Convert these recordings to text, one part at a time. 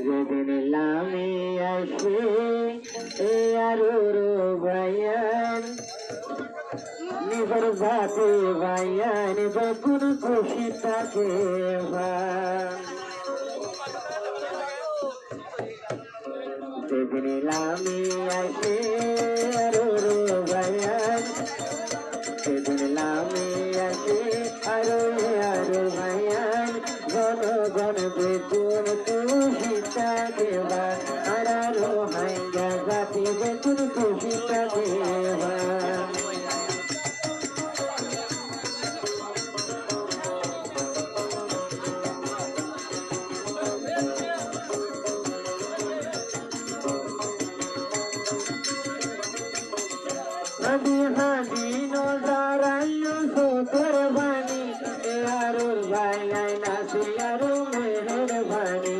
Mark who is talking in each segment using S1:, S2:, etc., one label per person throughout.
S1: যেদিন লামি আসে এ আরুর ভাইয়ান নিজের জাতি ভাইয়ান যখন খুশি থাকে যেদিন লামি আসে আরুর ভাইয়ান সেদিন লামি আসে আরো ভাইয়ান জনগণ বেতন খুশি থাকে আরো হাইগা জাতি বেতন খুশি থাকে হাদি হাদি নজারাইও সোতর বাণী এ আরুর ভাইয়াই নাচে আরো মেহের বাণী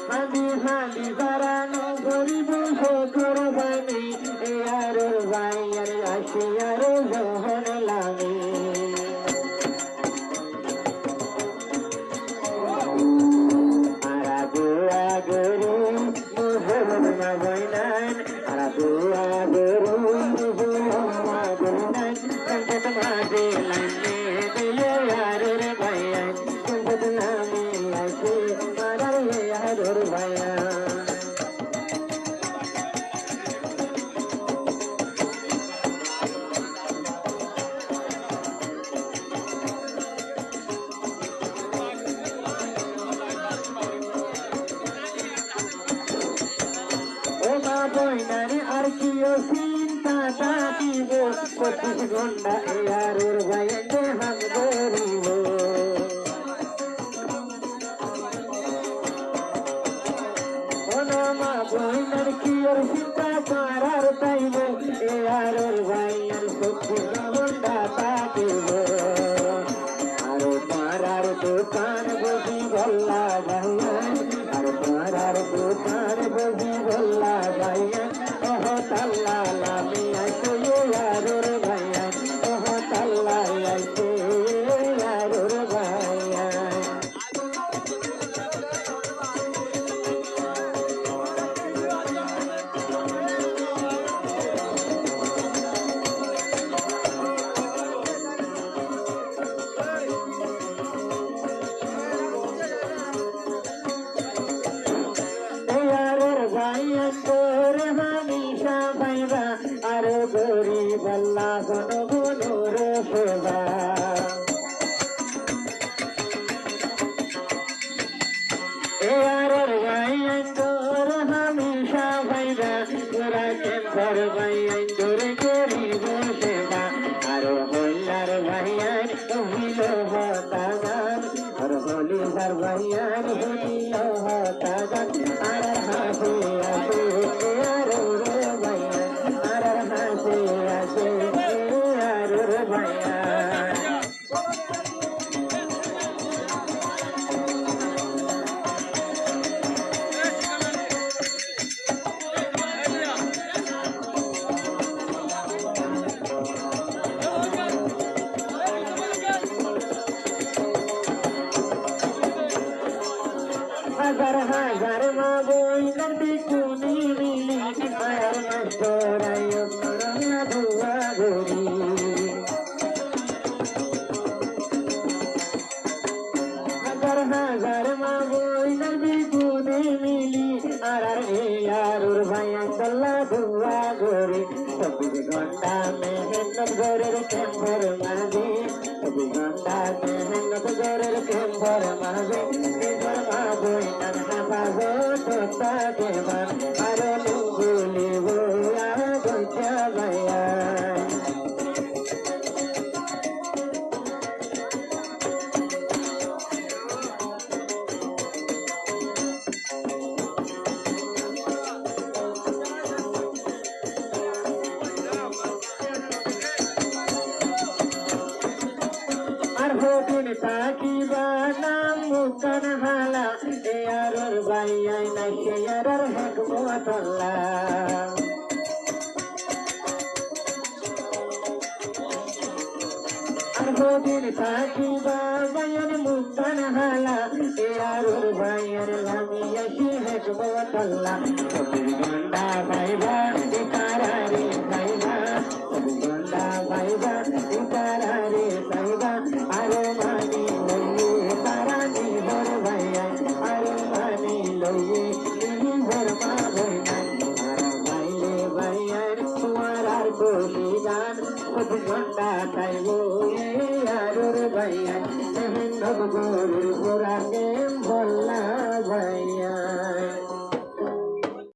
S1: হাদি হাদি দাঁড়ানো গরিব সোতর বাণী এ আরুর ভাইয়ার আসে আরো জহর লাগে আর কিও চিন্তা থাকিব 25 ঘন্টা এ আরুর ভাইয়ান দেহান গরিব মা বইনার কিওর চিন্তা করার তাইব এ আরুর ভাইয়ান 25 ঘন্টা থাকিব আরো পাড়ার দোকান বসি বল্লা ভাইয়ান আর পাড়ার দোকান বসি বল্লা ভাইয়ান ওহ তাল্লা লামি আইছে আরুর ভাইয়ান ওহ তাল্লা আইছে আরুর ভাইয়ান তোরে হামিশা পাইবা আরো গরিব আল্লাহ গণগুলোর সেবা এ আরোর ভাইয়ান তোর হামিশা পাইবা তোরা কেমন ভাইয়ান তোর গরিব সেবা আরো হইলার ভাইয়ান হইল হতাগান আর হলিলার ভাইয়ান হইল হতাগান আর হাসি আসে আরোর ভাইয়ান আর হাসি আসে আরোর ভাইয়ান হাজার হাজার মা বইনার বিকুনি মিলি আর মাস্টরাই মরনা ধুয়া গরি হাজার হাজার মা বইনার বিকুনি মিলি আর আরুর ভাইয়ান দল্লা ধুয়া গরি 24 ঘন্টা মেহনত গরের কেম্বর মাঝে 24 ঘন্টা মেহনত গরের কেম্বর মাঝে মা বইনার হাফাজত তাকেবা আর লুগুলিব আগইতা ভাইয়ান আর হদিন তাকিবা নাম মুকান হালা এ আরোর ভাইয়াই নাই সে আরোর হেকমত আল্লাহ আর বদিন থাকিবা ভাইয়ের মুক্তান হালা এ আরুর ভাইয়ের লামি আসি হেকমতল্লা গন্ডা ভাইবা ইতারারে ভাইবা গন্ডা ভাইবা ইতারারে ভাইবা আরে মানি লইয়ে তারানি ভর ভাইয়া আরে মানি লইয়ে ইনি ভর মা ভাইয়া ভাইলে ভাইয়ার তোমার আর বলি গান গন্ডা খাইবো আরুর ভাইয়া গরুর পুরাকে বললা ভাইয়া